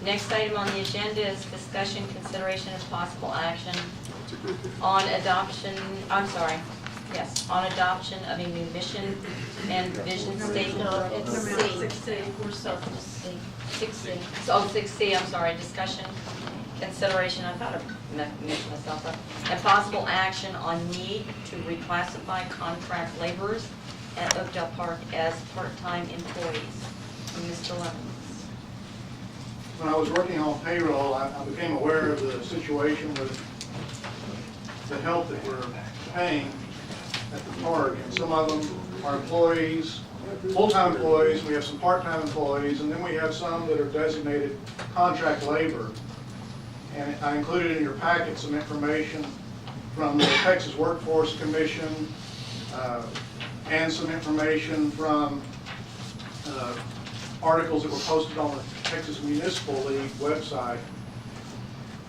Next item on the agenda is discussion, consideration, and possible action on adoption, on adoption of a new mission and vision statement. No, it's C. number 6C. We're so 6C. Oh, 6C, I'm sorry, discussion, consideration, I thought I mixed myself up, and possible action on need to reclassify contract laborers at Oakdale Park as part-time employees. Mr. Lemons. When I was working on payroll, I became aware of the situation with the help that we're paying at the park. And some of them are employees, full-time employees, we have some part-time employees, and then we have some that are designated contract labor. And I included in your packet some information from the Texas Workforce Commission and some information from articles that were posted on the Texas Municipal League website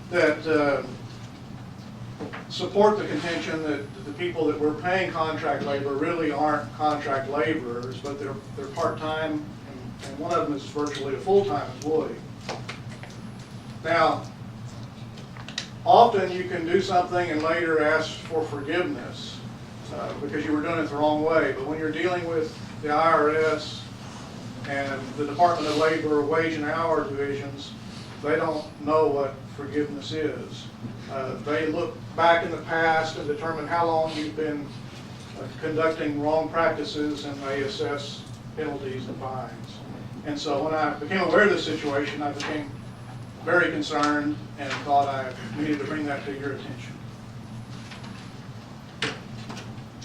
that support the contention that the people that we're paying contract labor really aren't contract laborers, but they're part-time, and one of them is virtually a full-time employee. Now, often you can do something and later ask for forgiveness because you were doing it the wrong way, but when you're dealing with the IRS and the Department of Labor wage and hour divisions, they don't know what forgiveness is. They look back in the past and determine how long you've been conducting wrong practices, and they assess penalties and fines. And so when I became aware of this situation, I became very concerned and thought I needed to bring that to your attention.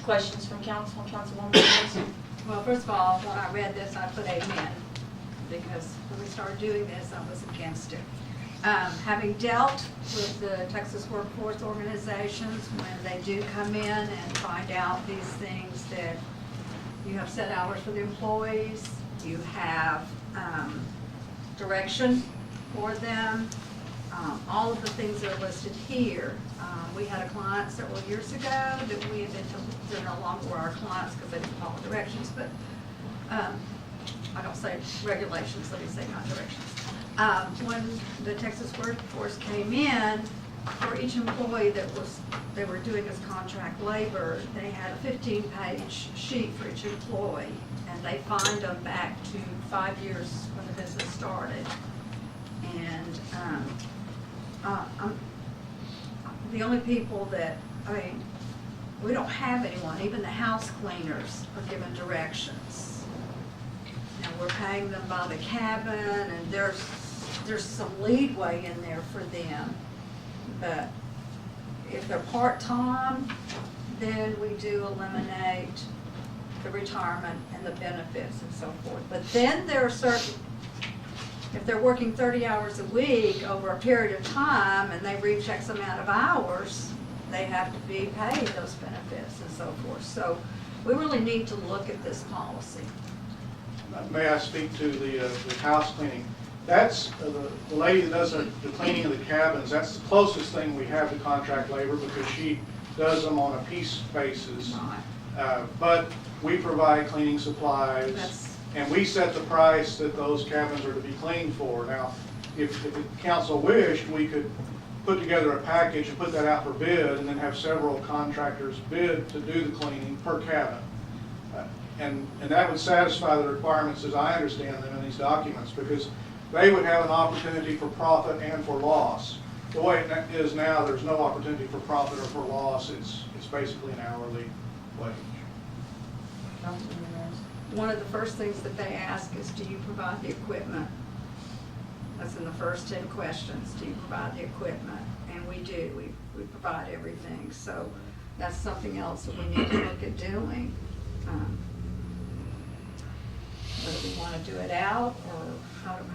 Questions from council, Councilwoman Wilson? Well, first of all, when I read this, I put amen, because when we started doing this, I was against it. Having dealt with the Texas workforce organizations, when they do come in and find out these things, that you have set hours for the employees, you have direction for them, all of the things that are listed here. We had a client several years ago that we had been told they're no longer our clients because they didn't follow directions, but I don't say regulations, let me say not directions. When the Texas workforce came in, for each employee that they were doing as contract labor, they had a 15-page sheet for each employee, and they fined them back to 5 years when the business started. And the only people that, we don't have anyone, even the house cleaners are given directions. And we're paying them by the cabin, and there's some leeway in there for them. But if they're part-time, then we do eliminate the retirement and the benefits and so forth. But then there are certain, if they're working 30 hours a week over a period of time and they reach X amount of hours, they have to be paid those benefits and so forth. So we really need to look at this policy. May I speak to the house cleaning? That's the lady that does the cleaning of the cabins. That's the closest thing we have to contract labor because she does them on a piece basis. Right. But we provide cleaning supplies. And we set the price that those cabins are to be cleaned for. Now, if the council wished, we could put together a package and put that out for bid and then have several contractors bid to do the cleaning per cabin. And that would satisfy the requirements as I understand them in these documents, because they would have an opportunity for profit and for loss. The way it is now, there's no opportunity for profit or for loss. It's basically an hourly wage. One of the first things that they ask is, do you provide the equipment? That's in the first 10 questions. Do you provide the equipment? And we do. We provide everything. So that's something else that we need to look at doing. Whether we want to do it out or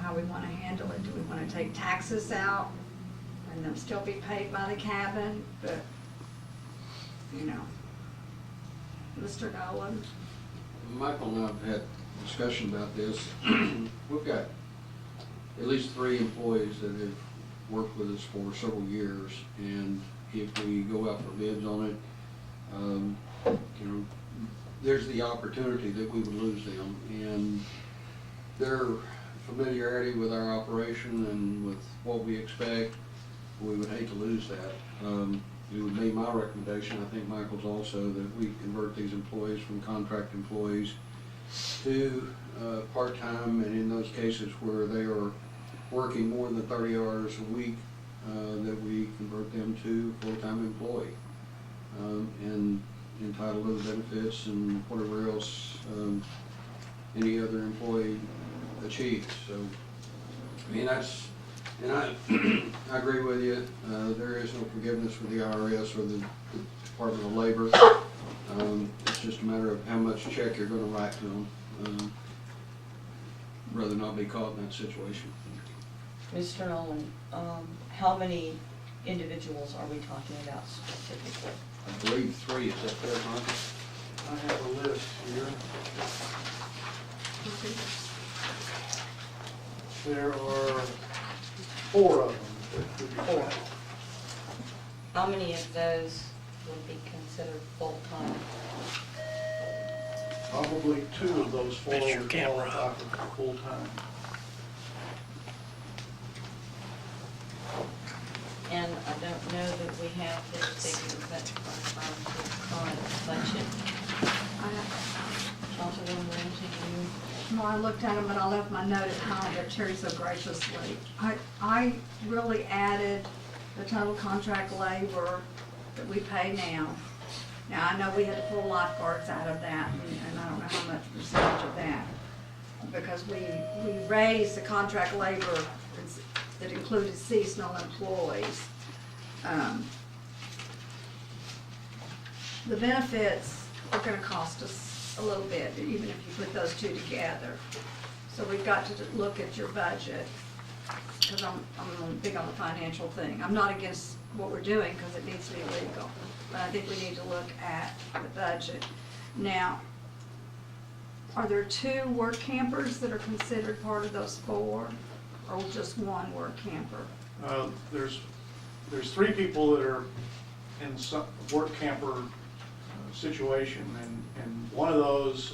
how we want to handle it. Do we want to take taxes out and them still be paid by the cabin? But, you know, Mr. Nolan. Michael and I have had a discussion about this. We've got at least 3 employees that have worked with us for several years, and if we go out for bids on it, you know, there's the opportunity that we would lose them. And they're familiarity with our operation and with what we expect, we would hate to lose that. It would be my recommendation, I think Michael's also, that we convert these employees from contract employees to part-time, and in those cases where they are working more than 30 hours a week, that we convert them to full-time employee, and entitled to the benefits and whatever else any other employee achieves. So, I mean, that's, and I agree with you. There is no forgiveness with the IRS or the Department of Labor. It's just a matter of how much check you're going to write to them. Rather not be caught in that situation. Mr. Nolan, how many individuals are we talking about specifically? I believe 3, is that fair, Michael? I have a list here. There are 4 of them that could be 4. found. How many of those would be considered full-time? Probably 2 of those 4 would qualify for full-time. And I don't know that we have this figure, but from our current budget. Councilwoman Ramsey, do you? Well, I looked at them, but I left my note at home that Terry so graciously. I really added the total contract labor that we pay now. Now, I know we had to pull lifeguards out of that, and I don't know how much percentage of that, because we raised the contract labor that included seasonal employees. The benefits are gonna cost us a little bit, even if you put those 2 together. So we've got to look at your budget, because I'm big on the financial thing. I'm not against what we're doing, because it needs to be legal, but I think we need to look at the budget. Now, are there 2 work campers that are considered part of those 4, or just 1 work camper? There's 3 people that are in some work camper situation, and one of those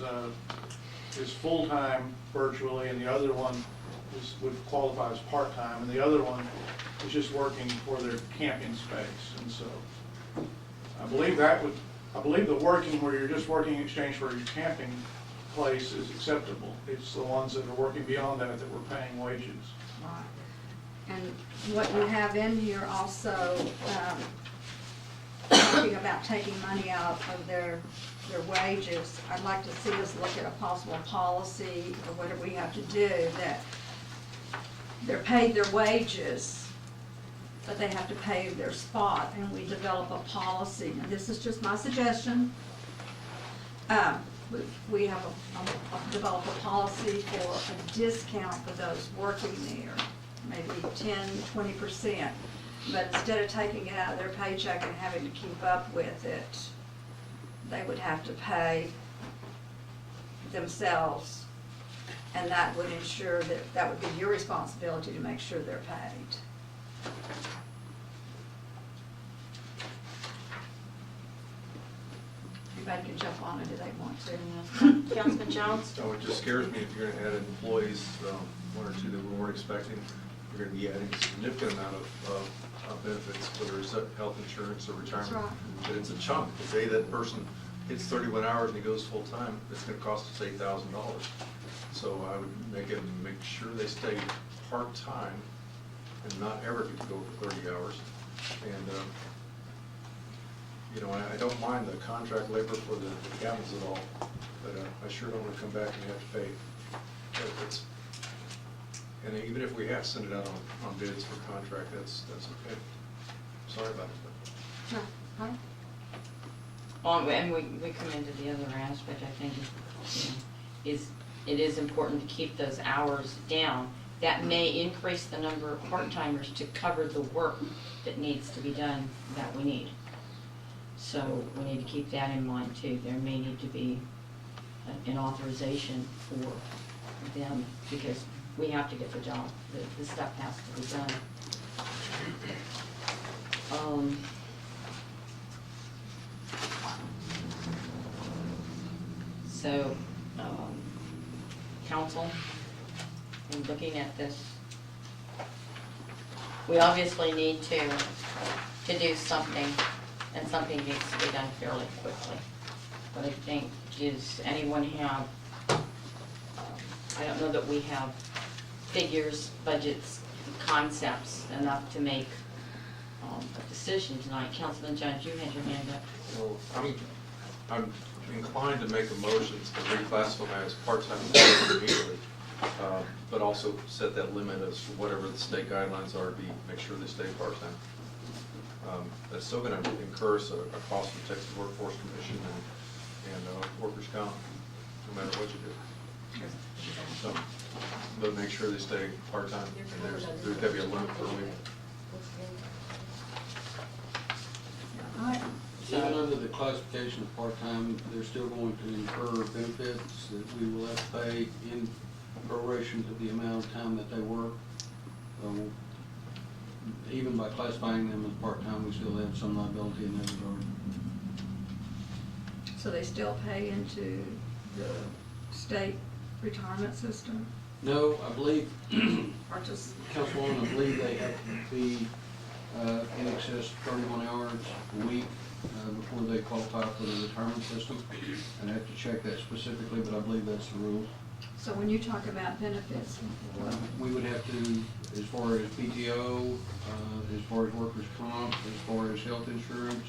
is full-time virtually, and the other one would qualify as part-time, and the other one is just working for their camping space. And so I believe the working where you're just working in exchange for your camping place is acceptable. It's the ones that are working beyond that we're paying wages. Right. And what you have in here also, talking about taking money out of their wages, I'd like to see us look at a possible policy or whatever we have to do, that they're paid their wages, but they have to pay their spot, and we develop a policy. And this is just my suggestion. We have develop a policy for a discount for those working there, maybe 10–20%. But instead of taking it out of their paycheck and having to keep up with it, they would have to pay themselves. And that would ensure that would be your responsibility to make sure they're paid. Anybody can jump on it if they want to. Councilman Jones? So it just scares me if you're gonna add employees, 1 or 2 that we weren't expecting, you're gonna be adding a significant amount of benefits, whether it's health insurance or retirement. That's right. But it's a chunk. To say that person hits 31 hours and he goes full-time, it's gonna cost us $8,000. So I would make sure they stay part-time and not ever get to go for 30 hours. And, you know, I don't mind the contract labor for the cabins at all, but I sure don't want to come back and have to pay benefits. And even if we have to send it out on bids for contract, that's okay. Sorry about it. No, huh? Well, and we come into the other aspect, I think, is it is important to keep those hours down. That may increase the number of part-timers to cover the work that needs to be done that we need. So we need to keep that in mind too. There may need to be an authorization for them, because we have to get the job. The stuff has to be done. Council, in looking at this, we obviously need to do something, and something needs to be done fairly quickly. But I think, does anyone have, I don't know that we have figures, budgets, concepts enough to make a decision tonight. Councilman Jones, you had your hand up. Well, I'm inclined to make a motion to reclassify them as part-time employees immediately, but also set that limit as to whatever the state guidelines are, make sure they stay part-time. That's still gonna incur a cost from Texas Workforce Commission and workers' comp, no matter what you do. So, but make sure they stay part-time, and there's gotta be a limit per week. Even under the classification of part-time, they're still going to incur benefits that we will have to pay in proration to the amount of time that they work. Even by classifying them as part-time, we still have some liability in that regard. So they still pay into the state retirement system, No, I believe, or just, Councilwoman, I believe they have to be in excess of 31 hours a week before they qualify for the retirement system. And I have to check that specifically, but I believe that's the rule. so when you talk about benefits, what, We would have to, as far as PTO, as far as workers' comp, as far as health insurance,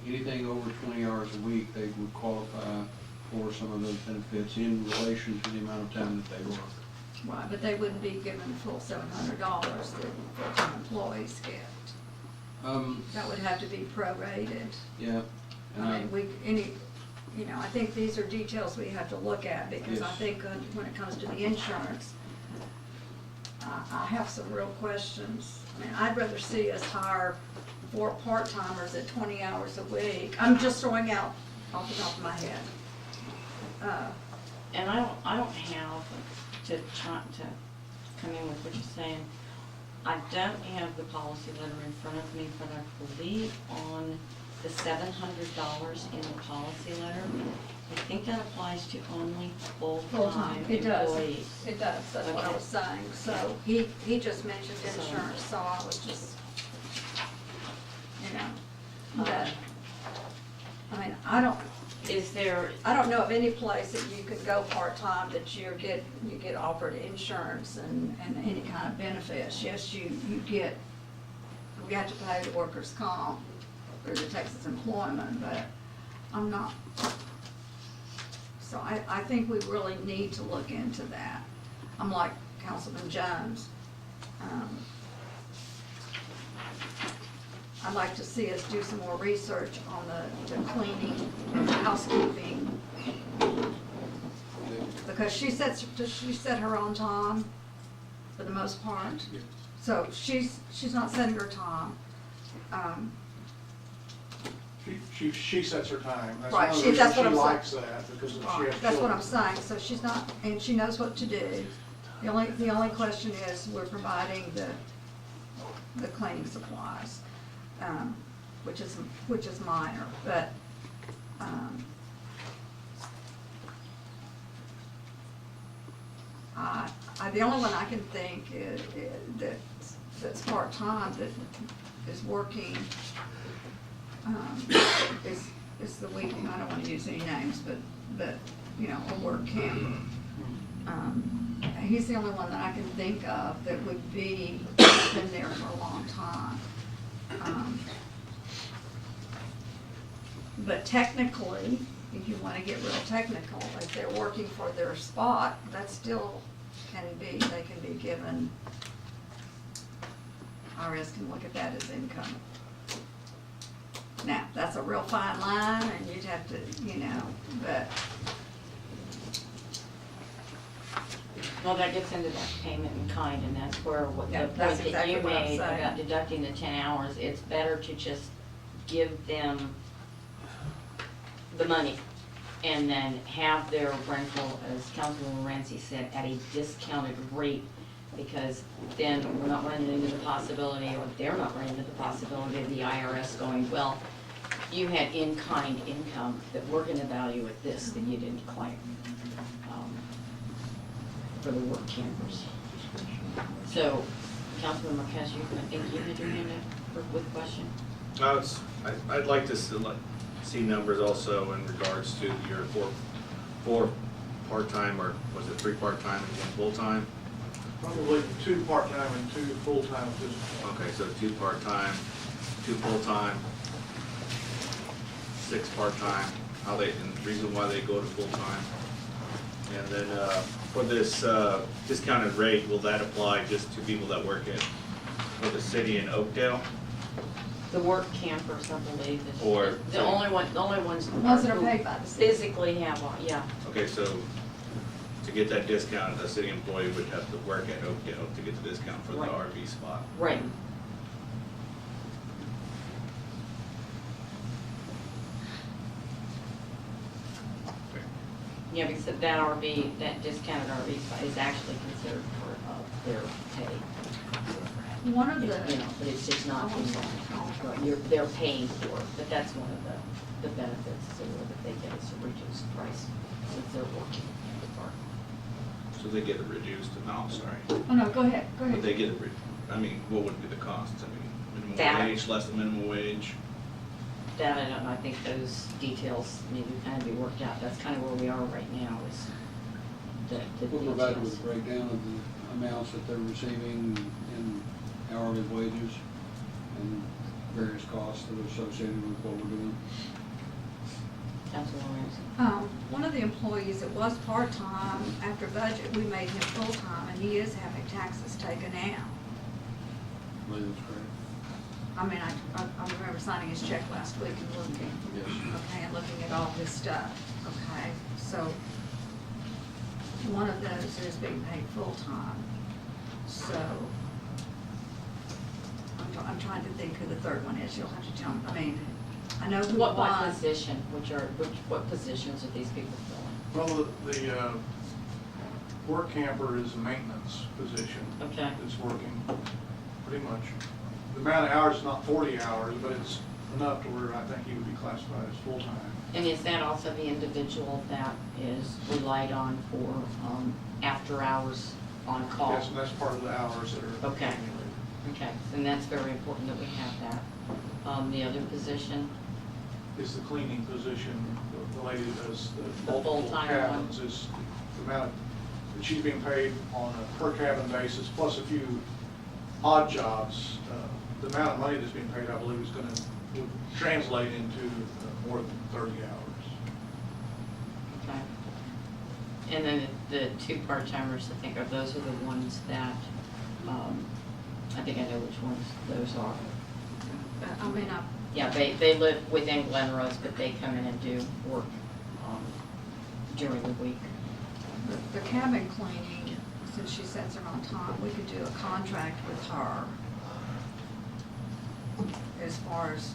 anything over 20 hours a week, they would qualify for some of those benefits in relation to the amount of time that they work. right, but they wouldn't be given the full $700 that full-time employees get. That would have to be prorated. Yeah. And I mean, I think these are details we have to look at, because I Yes. think when it comes to the insurance, I have some real questions. I mean, I'd rather see us hire 4 part-timers at 20 hours a week. I'm just throwing out off the top of my head. And I don't have to try to come in with what you're saying. I don't have the policy letter in front of me, but I believe on the $700 in the policy letter, I think that applies to only full-time It does. employees. It does, that's what I was saying. So he just mentioned insurance, so I was just, that, I mean, Is there, I don't know of any place that you could go part-time that you get offered insurance and any kind of benefits. Yes, we have to pay the workers' comp through the Texas employment, but I'm not. So I think we really need to look into that. I'm like Councilman Jones. I'd like to see us do some more research on the cleaning, housekeeping, because she set her own time for the most part. So she's not setting her time. She sets her time. That's Right, one of the that's reasons what she I'm likes that, because she Right, has that's what I'm children. saying, so she's not, and she knows what to do. The only question is, we're providing the cleaning supplies, which is minor, but, the only one I can think that's part-time, that is working, is the week, I don't wanna use any names, but, a work camper. He's the only one that I can think of that would been there for a long time. But technically, if you wanna get real technical, if they're working for their spot, that still they can be given, IRS can look at that as income. Now, that's a real fine line, and you'd have to, but, well, that gets into that payment in kind, and that's where what the Yeah, point that's that exactly you what I'm made saying. about deducting the 10 hours, it's better to just give them the money and then have their rental, as Councilwoman Rancy said, at a discounted rate, because then we're not running into the possibility, or they're not running into the possibility of the IRS going, well, you had in-kind income that we're gonna value at this that you didn't claim. for the work campers. So, Councilman Marquez, I think you had your hand up with a question? I'd like to see numbers also in regards to your four part-time, or was it 3 part-time and 1 full-time? Probably 2 part-time and 2 full-time at this point. Okay, so 2 part-time, 2 full-time, 6 part-time, and the reason why they go to full-time. And then for this discounted rate, will that apply just to people that work for the city in Oakdale? The work campers, I believe, is Or- the only ones. The ones that are paid by the city. Physically have one, yeah. Okay, so to get that discount, a city employee would have to work at Oakdale to get the discount for the Right. RV spot. Right. Okay. Yeah, because that RV, that discounted RV spot is actually considered part of their pay. One of You the, know, but it's just not, they're paying for it, but that's one of the benefits, so that they get is a reduced price since they're working in the park. So they get it reduced, no, I'm sorry. oh no, go ahead, go But they ahead. get it, I mean, what would be the cost? I mean, minimum That- wage, less than minimum wage? That, I don't know, I think those details need to kind of be worked out, that's kind of where we are right now, is the We'll provide you with details. a breakdown of the amounts that they're receiving in hourly wages and various costs that are associated with what we're doing. Councilwoman Ramsey. One of the employees that was part-time, after budget, we made him full-time, and he is having taxes taken out. I believe that's correct. I mean, I remember signing his check last week and looking. Yes. Okay, and looking at all his stuff, okay? So, one of those is being paid full-time, so, I'm trying to think who the third one is, you'll have to tell me, I mean, I know who What one. position, what positions are these people filling? Well, the work camper is a maintenance position. Okay. It's working pretty much. The amount of hours is not 40 hours, but it's enough to where I think he would be classified as full-time. And is that also the individual that is relied on for after hours on call? Yes, and that's part of the hours that are. Okay. Okay, and that's very important that we have that. The other position, Is the cleaning position, the lady that does the The multiple full-time cabins, is the amount that she's being paid on a per cabin basis, plus a few odd jobs. The amount of money that's being paid, I believe, is going to translate into more than 30 hours. okay. And then the 2 part-timers, I think, those are the ones that, I think I know which ones those are. I mean, Yeah, they live within Glen Rose, but they come in and do work during the week. the cabin cleaning, since she sets her on time, we could do a contract with her as far as,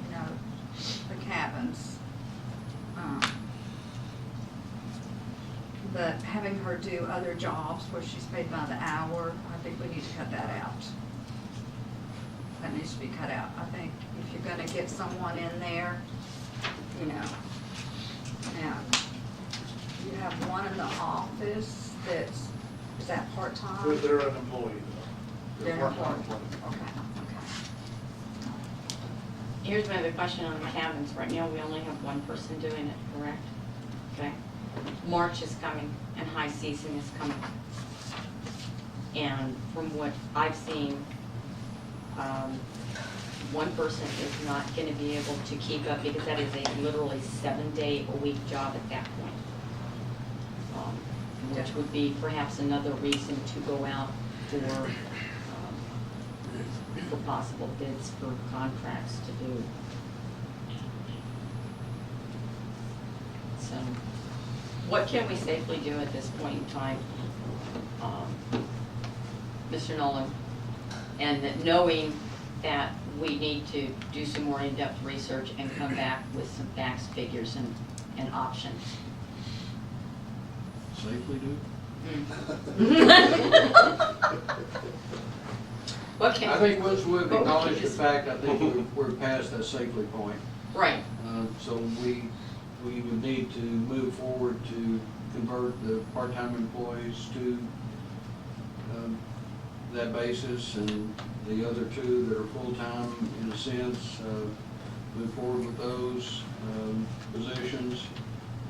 you know, the cabins. But having her do other jobs where she's paid by the hour, I think we need to cut that out. That needs to be cut out. I think if you're gonna get someone in there, you know, now, you have one in the office that's, is that part-time? They're an employee, though. They're an part-time employee. Okay, okay. Here's my other question on the cabins. Right now, we only have one person doing it, correct? Okay. March is coming and high season is coming. And from what I've seen, one person is not going to be able to keep up because that is a literally 7-day-a-week job at that point. Which would be perhaps another reason to go out for possible bids for contracts to do. So, what can we safely do at this point in time, Mr. Nolan? And that knowing that we need to do some more in-depth research and come back with some facts, figures, and options. Safely do? What can? I think once we've what we can acknowledged the just- fact, I think we're past that safely point. Right, So we would need to move forward to convert the part-time employees to that basis, and the other two that are full-time, in a sense, move forward with those positions,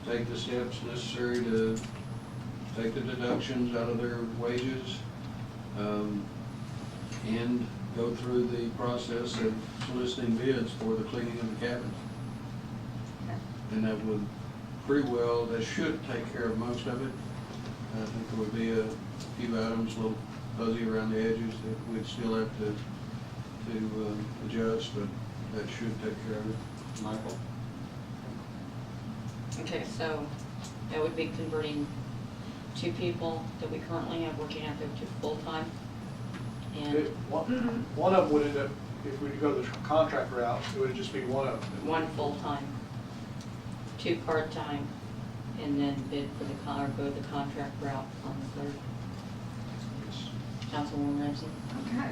take the steps necessary to take the deductions out of their wages, and go through the process of soliciting bids for the cleaning of the cabins. And that would pretty well, that should take care of most of it. I think there would be a few items, a little fuzzy around the edges that we'd still have to adjust, but that should take care of it. Michael? Okay, so that would be converting 2 people that we currently have working out there to full-time. And One of them would end up, if we go the contract route, it would just be one of them. 1 full-time, 2 part-time, and then bid for the or go the contract route on the 3rd. Councilwoman Ramsey? Okay,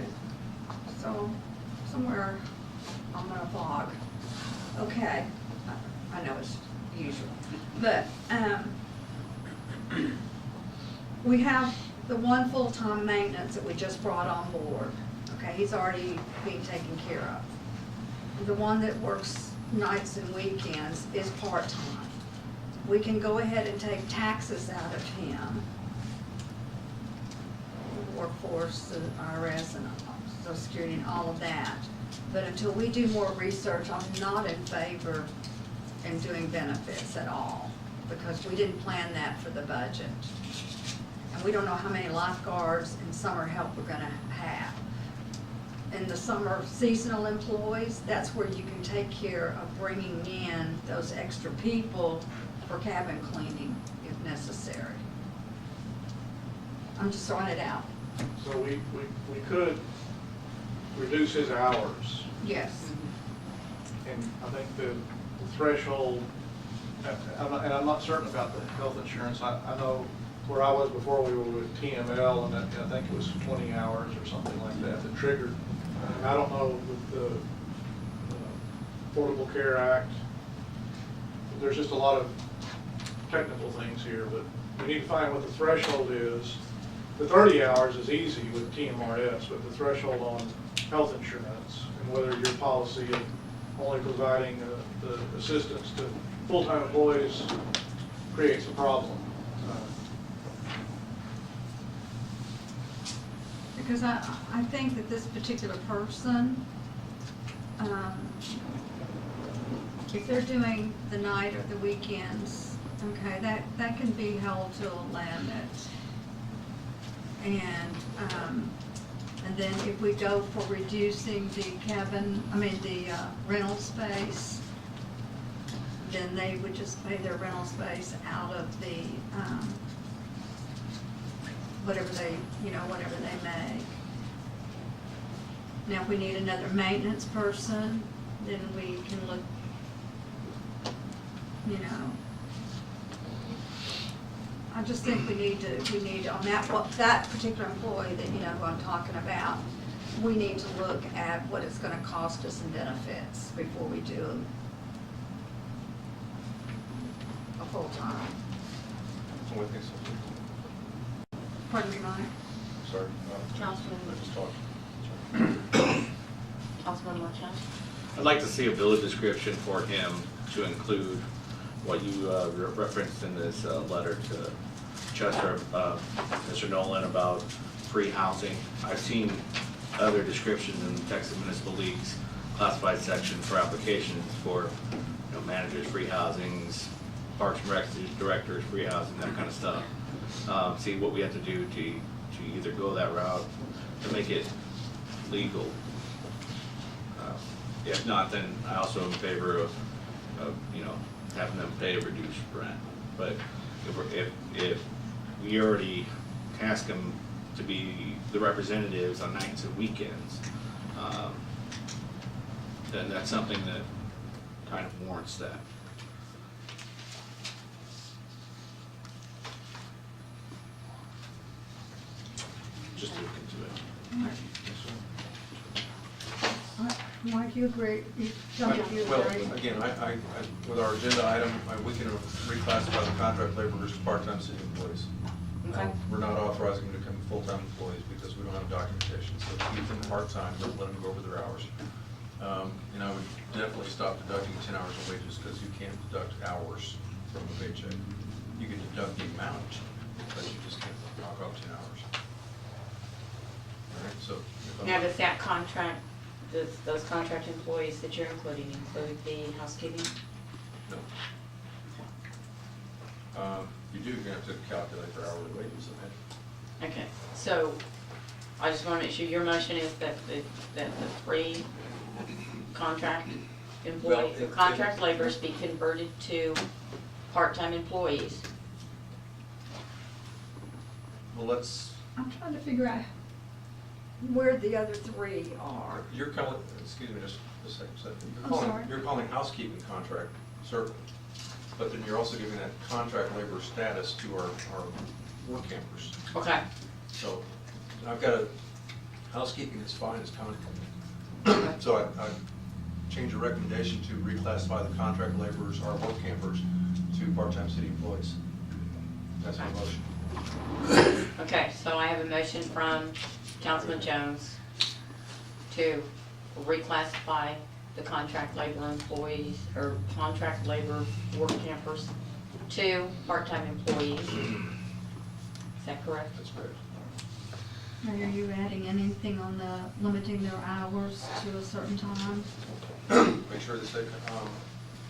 so somewhere I'm in a fog. Okay, I know it's usual, but we have the 1 full-time maintenance that we just brought on board. Okay, he's already being taken care of. The one that works nights and weekends is part-time. We can go ahead and take taxes out of him, workforce, the IRS, and Social Security, and all of that. But until we do more research, I'm not in favor in doing benefits at all, because we didn't plan that for the budget. And we don't know how many lifeguards and summer help we're gonna have. And the summer seasonal employees, that's where you can take care of bringing in those extra people for cabin cleaning if necessary. I'm just throwing it out. So we could reduce his hours, Yes. and I think the threshold, and I'm not certain about the health insurance. I know where I was before, we were with TML, and I think it was 20 hours or something like that triggered. And I don't know with the Affordable Care Act, there's just a lot of technical things here, but we need to find what the threshold is. The 30 hours is easy with TMRS, but the threshold on health insurance and whether your policy of only providing the assistance to full-time employees creates a problem. Because I think that this particular person, if they're doing the night or the weekends, okay, that can be held to a limit. And then if we go for reducing the rental space, then they would just pay their rental space out of the, whatever they make. Now, if we need another maintenance person, then we can look, I just think we need on that particular employee that, who I'm talking about, we need to look at what it's gonna cost us in benefits before we do a full-time. I'm with you, so. Pardon me, Mike? Sorry. Councilman. Just talk. Councilman Marchand? I'd like to see a village description for him to include what you referenced in this letter to Chester, Mr. Nolan, about free housing. I've seen other descriptions in the Texas Municipal League's classified section for applications for managers, free housings, parks and rec directors, free housing, that kind of stuff. See what we have to do to either go that route to make it legal. If not, then I also am in favor of having them pay a reduced rent. But if we already ask them to be the representatives on nights and weekends, then that's something that kind of warrants that. Just to look into it. All right. Mike, you agree, tell me if you Well, agree. again, with our agenda item, we can reclassify the contract laborers to part-time city employees. Okay. We're not authorizing them to become full-time employees because we don't have documentation, so keep them part-time, don't let them go over their hours. And I would definitely stop deducting 10 hours of wages, because you can't deduct hours from a paycheck. You can deduct the amount, but you just can't knock off 10 hours. All right, so. if I'm- Now, does that contract, does those contract employees that you're including include the housekeeping? No. You do, you're gonna have to calculate their hourly wages, and Okay, so I just want to make sure your motion is that the 3 contract employees, Well, or contract laborers be converted to part-time employees. well, let's, I'm trying to figure out where the other 3 are. you're calling, excuse me, just a second. I'm sorry. You're calling housekeeping contract, certainly, but then you're also giving that contract labor status to our work campers. Okay, So I've got housekeeping is fine as contract. So I change the recommendation to reclassify the contract laborers, our work campers, to part-time city employees. That's my motion. okay, so I have a motion from Councilman Jones to reclassify the contract labor employees, or contract labor work campers to part-time employees. Is that correct? That's correct. Are you adding anything on the limiting their hours to a certain time? Make sure they stay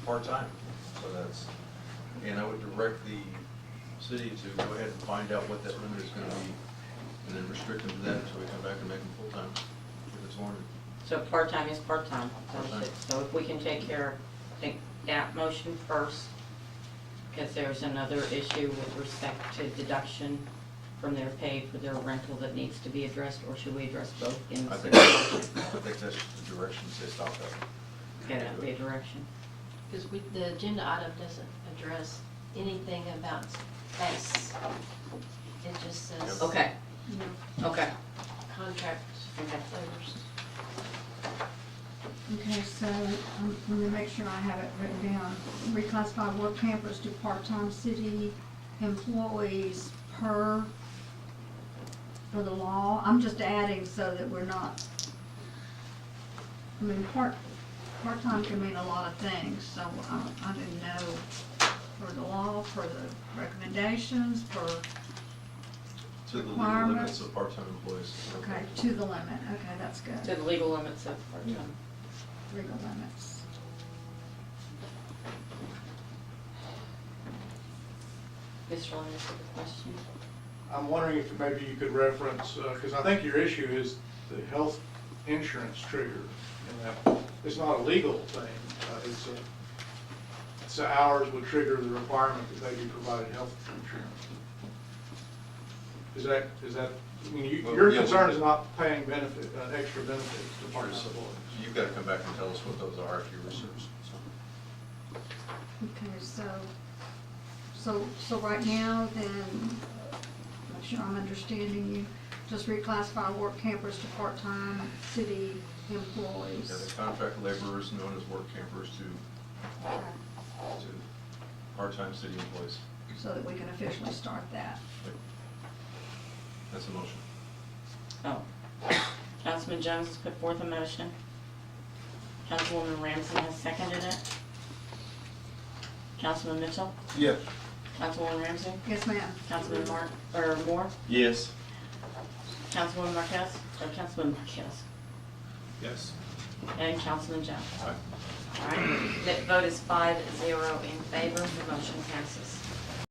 part-time, so that's, and I would direct the city to go ahead and find out what that limit is gonna be, and then restrict them to that until we come back and make them full-time, if it's warranted. So part-time is part-time. Part-time. So if we can take care of, I think, that motion first, because there's another issue with respect to deduction from their pay for their rental that needs to be addressed, or should we address both in the I same think, motion? I think that's the direction they stop at. Okay, that'd be a direction. Because the agenda item doesn't address anything about space. It just says. Okay, No. okay. Contract laborers. Okay, so let me make sure I have it written down. Reclassify work campers to part-time city employees per, for the law. I'm just adding so that we're not, I mean, part-time can mean a lot of things, so I didn't know for the law, for the recommendations, for, To the legal Requirements. limits of part-time employees. okay, to the limit. Okay, that's good. To the legal limits of part-time. Legal limits. Mr. Lynn, is there a question? I'm wondering if maybe you could reference, because I think your issue is the health insurance trigger, and that it's not a legal thing. It's the hours would trigger the requirement that they be provided health insurance. Is that, I mean, Well, your yeah, concern is not paying benefit, extra benefits to part-time So employees. you've got to come back and tell us what those are if you research. Okay, so right now, then, make sure I'm understanding you, just reclassify work campers to part-time city Yeah, employees. the contract laborers known as work campers to part-time city employees. So that we can officially start that. That's a motion. Oh. Councilman Jones has put forth a motion. Councilwoman Ramsey has seconded it. Councilman Mitchell? Yeah. Councilwoman Ramsey? Yes, ma'am. Councilman Moore? Yes. Councilwoman Marquez? Or Councilman Marquez? Yes. And Councilman Jones? Aye. All right, the vote is 5-0 in favor, the motion passes.